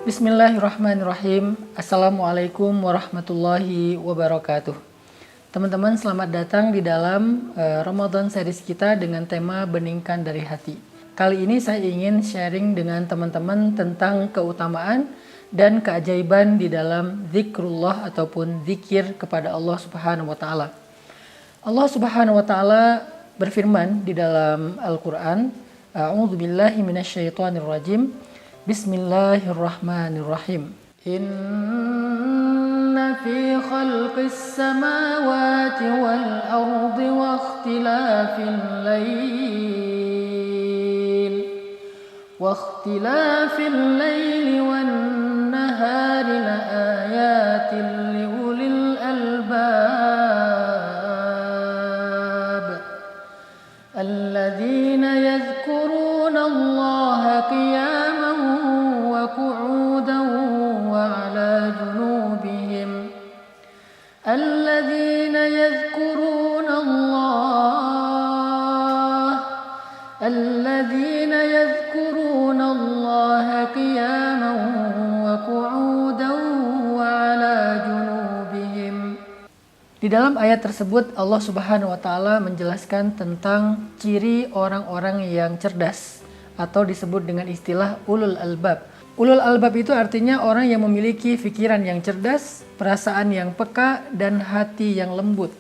Bismillahirrahmanirrahim. Assalamualaikum warahmatullahi wabarakatuh. Teman-teman, selamat datang di dalam Ramadan series kita dengan tema Beningkan dari Hati. Kali ini saya ingin sharing dengan teman-teman tentang keutamaan dan keajaiban di dalam zikrullah ataupun zikir kepada Allah Subhanahu wa taala. Allah Subhanahu wa taala berfirman di dalam Al-Qur'an, A'udzubillahi minasyaitonirrajim. Bismillahirrahmanirrahim. Inna fi khalqis samawati wal ardi wa ikhtilafil laili wan nahari la ayatin liulil albab alladzina yadhkuruna Allaha qiyaman وقعودا وعلى جنوبهم الذين يذكرون الله قياما وقعودا وعلى جنوبهم. Di dalam ayat tersebut Allah Subhanahu wa taala menjelaskan tentang ciri orang-orang yang cerdas atau disebut dengan istilah ulul albab. Ulul albab itu artinya orang yang memiliki pikiran yang cerdas, perasaan yang peka, dan hati yang lembut.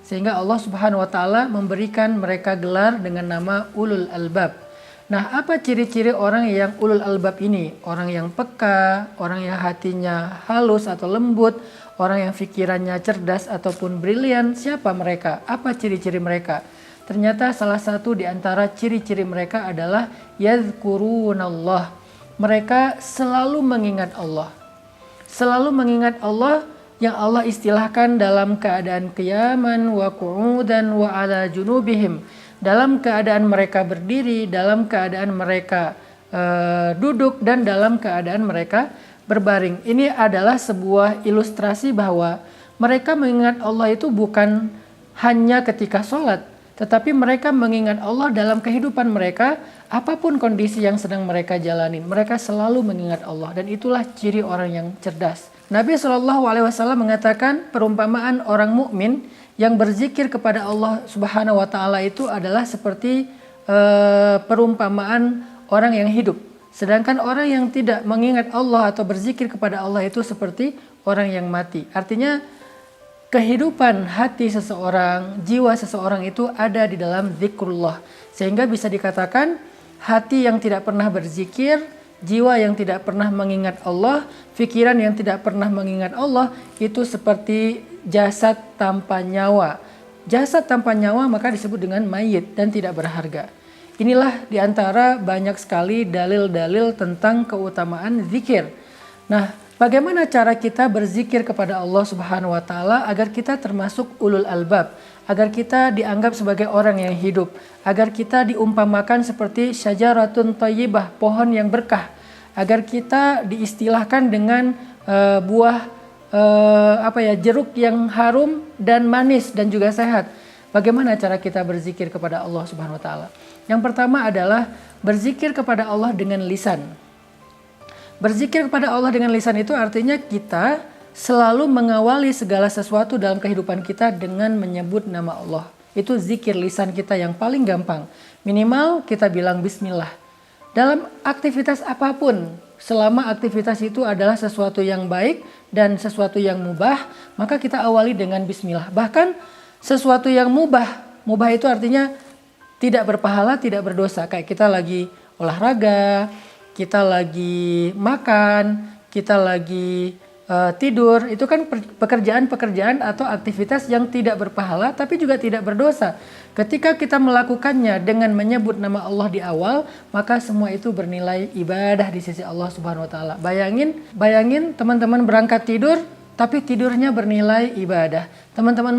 Sehingga Allah Subhanahu wa taala memberikan mereka gelar dengan nama ulul albab. Nah, apa ciri-ciri orang yang ulul albab ini? Orang yang peka, orang yang hatinya halus atau lembut, orang yang pikirannya cerdas ataupun brilian. Siapa mereka? Apa ciri-ciri mereka? Ternyata salah satu di antara ciri-ciri mereka adalah yadhkurunallah. Mereka selalu mengingat Allah. Selalu mengingat Allah yang Allah istilahkan dalam keadaan qiyaman wa qu'udan wa ala junubihim. Dalam keadaan mereka berdiri, dalam keadaan mereka duduk, dan dalam keadaan mereka berbaring. Ini adalah sebuah ilustrasi bahwa mereka mengingat Allah itu bukan hanya ketika sholat, tetapi mereka mengingat Allah dalam kehidupan mereka, apapun kondisi yang sedang mereka jalani. Mereka selalu mengingat Allah, dan itulah ciri orang yang cerdas. Nabi SAW mengatakan perumpamaan orang mukmin yang berzikir kepada Allah Subhanahu wa taala itu adalah seperti perumpamaan orang yang hidup. Sedangkan orang yang tidak mengingat Allah atau berzikir kepada Allah itu seperti orang yang mati. Artinya kehidupan hati seseorang, jiwa seseorang itu ada di dalam zikrullah. Sehingga bisa dikatakan hati yang tidak pernah berzikir, jiwa yang tidak pernah mengingat Allah, pikiran yang tidak pernah mengingat Allah, itu seperti jasad tanpa nyawa. Jasad tanpa nyawa maka disebut dengan mayit dan tidak berharga. Inilah diantara banyak sekali dalil-dalil tentang keutamaan zikir. Nah, bagaimana cara kita berzikir kepada Allah Subhanahu wa taala agar kita termasuk ulul albab, agar kita dianggap sebagai orang yang hidup, agar kita diumpamakan seperti syajaratun thayyibah, pohon yang berkah, agar kita diistilahkan dengan jeruk yang harum dan manis dan juga sehat. Bagaimana cara kita berzikir kepada Allah Subhanahu wa taala? Yang pertama adalah berzikir kepada Allah dengan lisan. Berzikir kepada Allah dengan lisan itu artinya kita selalu mengawali segala sesuatu dalam kehidupan kita dengan menyebut nama Allah. Itu zikir lisan kita yang paling gampang. Minimal kita bilang bismillah. Dalam aktivitas apapun, selama aktivitas itu adalah sesuatu yang baik dan sesuatu yang mubah, maka kita awali dengan bismillah. Bahkan sesuatu yang mubah itu artinya tidak berpahala, tidak berdosa. Kayak kita lagi olahraga, kita lagi makan, kita lagi tidur, itu kan pekerjaan-pekerjaan atau aktivitas yang tidak berpahala tapi juga tidak berdosa. Ketika kita melakukannya dengan menyebut nama Allah di awal, maka semua itu bernilai ibadah di sisi Allah Subhanahu wa taala. Bayangin teman-teman berangkat tidur tapi tidurnya bernilai ibadah. Teman-teman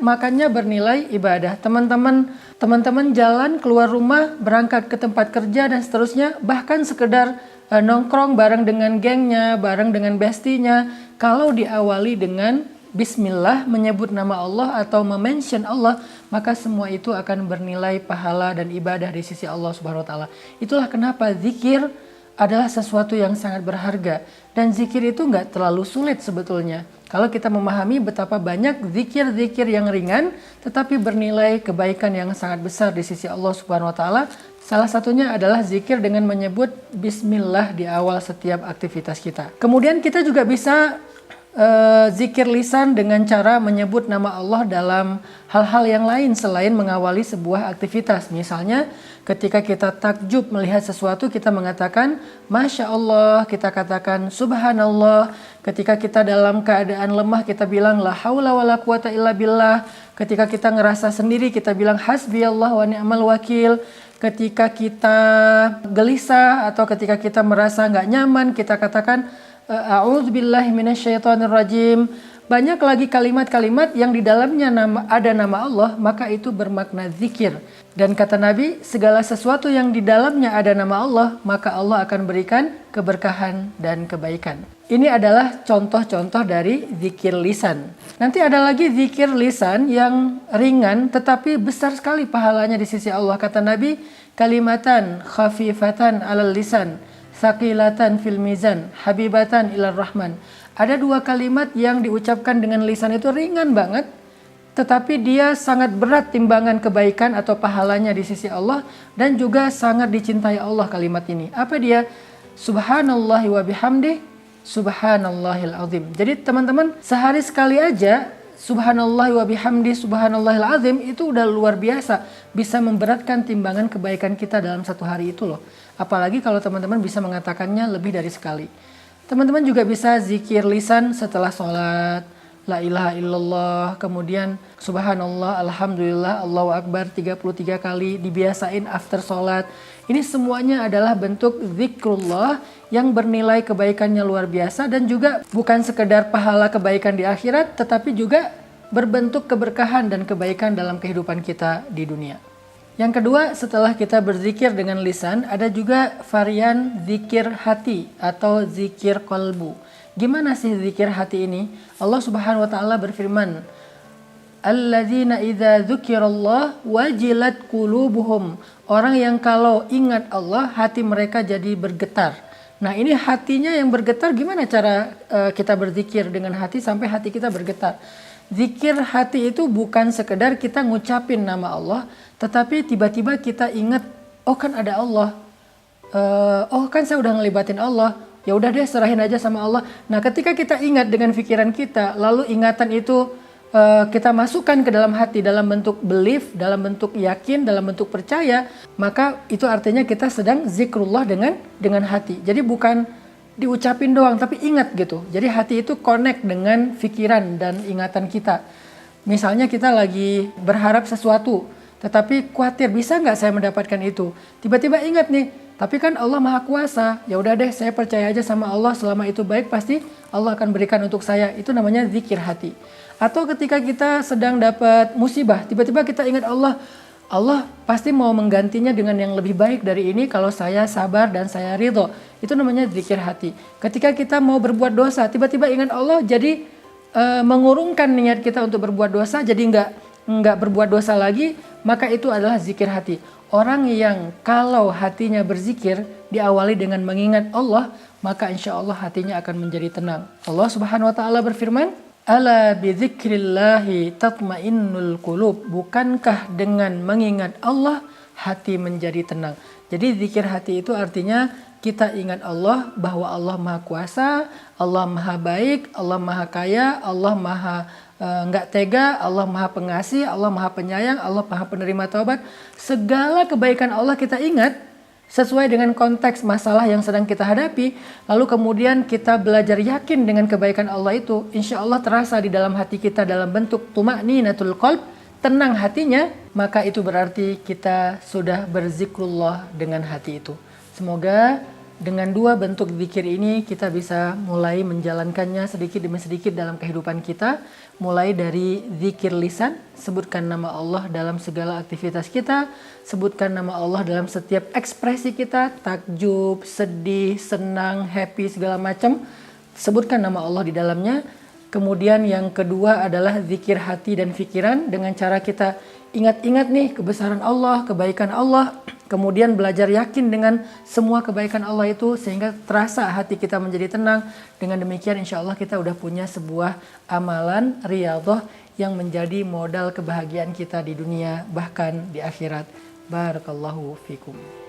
makannya bernilai ibadah. Teman-teman jalan keluar rumah, berangkat ke tempat kerja dan seterusnya, bahkan sekedar nongkrong bareng dengan gengnya, bareng dengan bestinya, kalau diawali dengan bismillah, menyebut nama Allah atau mention Allah, maka semua itu akan bernilai pahala dan ibadah di sisi Allah Subhanahu wa taala. Itulah kenapa zikir adalah sesuatu yang sangat berharga. Dan zikir itu nggak terlalu sulit sebetulnya. Kalau kita memahami betapa banyak zikir-zikir yang ringan, tetapi bernilai kebaikan yang sangat besar di sisi Allah Subhanahu wa Ta'ala. Salah satunya adalah zikir dengan menyebut bismillah di awal setiap aktivitas kita. Kemudian kita juga bisa zikir lisan dengan cara menyebut nama Allah dalam hal-hal yang lain selain mengawali sebuah aktivitas. Misalnya ketika kita takjub melihat sesuatu, kita mengatakan Masya Allah, kita katakan Subhanallah. Ketika kita dalam keadaan lemah, kita bilang La haula wa la quwata illa billah. Ketika kita ngerasa sendiri, kita bilang Hasbiyallah wa ni'mal wakil. Ketika kita gelisah atau ketika kita merasa nggak nyaman, kita katakan A'udzubillahi minasyaitonirrajim. Banyak lagi kalimat-kalimat yang di dalamnya ada nama Allah, maka itu bermakna zikir. Dan kata Nabi, segala sesuatu yang di dalamnya ada nama Allah, maka Allah akan berikan keberkahan dan kebaikan. Ini adalah contoh-contoh dari zikir lisan. Nanti ada lagi zikir lisan yang ringan tetapi besar sekali pahalanya di sisi Allah. Kata Nabi, kalimatan khafifatan alal lisan, sakilatan fil mizan, habibatan ilar rahman. Ada dua kalimat yang diucapkan dengan lisan itu ringan banget, tetapi dia sangat berat timbangan kebaikan atau pahalanya di sisi Allah, dan juga sangat dicintai Allah kalimat ini. Apa dia? Subhanallahi wa bihamdih, subhanallahil azim. Jadi teman-teman, sehari sekali aja subhanallahi wa bihamdih, subhanallahil azim itu udah luar biasa, bisa memberatkan timbangan kebaikan kita dalam satu hari itu loh. Apalagi kalau teman-teman bisa mengatakannya lebih dari sekali. Teman-teman juga bisa zikir lisan setelah sholat, la ilaha illallah, kemudian subhanallah, alhamdulillah, Allahu akbar 33 kali, dibiasain after sholat. Ini semuanya adalah bentuk zikrullah yang bernilai kebaikannya luar biasa, dan juga bukan sekedar pahala kebaikan di akhirat, tetapi juga berbentuk keberkahan dan kebaikan dalam kehidupan kita di dunia. Yang kedua, setelah kita berzikir dengan lisan, ada juga varian zikir hati atau zikir qalbu. Gimana sih zikir hati ini? Allah Subhanahu wa Ta'ala berfirman, Alladzina idza dzukirallah wajilat qulubuhum. Orang yang kalau ingat Allah, hati mereka jadi bergetar. Nah, ini hatinya yang bergetar, gimana cara kita berzikir dengan hati sampai hati kita bergetar? Zikir hati itu bukan sekedar kita ngucapin nama Allah, tetapi tiba-tiba kita ingat, oh kan ada Allah, oh kan saya udah ngelibatin Allah, ya udah deh serahin aja sama Allah. Nah, ketika kita ingat dengan pikiran kita, lalu ingatan itu kita masukkan ke dalam hati dalam bentuk belief, dalam bentuk yakin, dalam bentuk percaya, maka itu artinya kita sedang zikrullah dengan hati. Jadi bukan diucapin doang, tapi ingat gitu. Jadi hati itu connect dengan pikiran dan ingatan kita. Misalnya kita lagi berharap sesuatu, tetapi khawatir bisa nggak saya mendapatkan itu. Tiba-tiba ingat nih, tapi kan Allah Maha Kuasa. Ya udah deh, saya percaya aja sama Allah, selama itu baik pasti Allah akan berikan untuk saya. Itu namanya zikir hati. Atau ketika kita sedang dapat musibah, tiba-tiba kita ingat Allah, Allah pasti mau menggantinya dengan yang lebih baik dari ini kalau saya sabar dan saya ridho. Itu namanya zikir hati. Ketika kita mau berbuat dosa, tiba-tiba ingat Allah, jadi mengurungkan niat kita untuk berbuat dosa, jadi nggak berbuat dosa lagi, maka itu adalah zikir hati. Orang yang kalau hatinya berzikir diawali dengan mengingat Allah, maka insya Allah hatinya akan menjadi tenang. Allah Subhanahu wa Ta'ala berfirman, Ala bidzikrillahi tatmainnul qulub. Bukankah dengan mengingat Allah hati menjadi tenang? Jadi zikir hati itu artinya kita ingat Allah, bahwa Allah Maha Kuasa, Allah Maha Baik, Allah Maha Kaya, Allah Maha nggak tega, Allah Maha Pengasih, Allah Maha Penyayang, Allah Maha Penerima Taubat. Segala kebaikan Allah kita ingat sesuai dengan konteks masalah yang sedang kita hadapi, lalu kemudian kita belajar yakin dengan kebaikan Allah itu, insya Allah terasa di dalam hati kita dalam bentuk tuma'ninatul qalb, tenang hatinya, maka itu berarti kita sudah berzikrullah dengan hati itu. Semoga dengan dua bentuk zikir ini kita bisa mulai menjalankannya sedikit demi sedikit dalam kehidupan kita. Mulai dari zikir lisan, sebutkan nama Allah dalam segala aktivitas kita, sebutkan nama Allah dalam setiap ekspresi kita, takjub, sedih, senang, happy, segala macam, sebutkan nama Allah di dalamnya. Kemudian yang kedua adalah zikir hati dan pikiran, dengan cara kita ingat-ingat nih kebesaran Allah, kebaikan Allah, kemudian belajar yakin dengan semua kebaikan Allah itu sehingga terasa hati kita menjadi tenang. Dengan demikian insya Allah kita udah punya sebuah amalan riyadhah yang menjadi modal kebahagiaan kita di dunia bahkan di akhirat. Barakallahu fikum.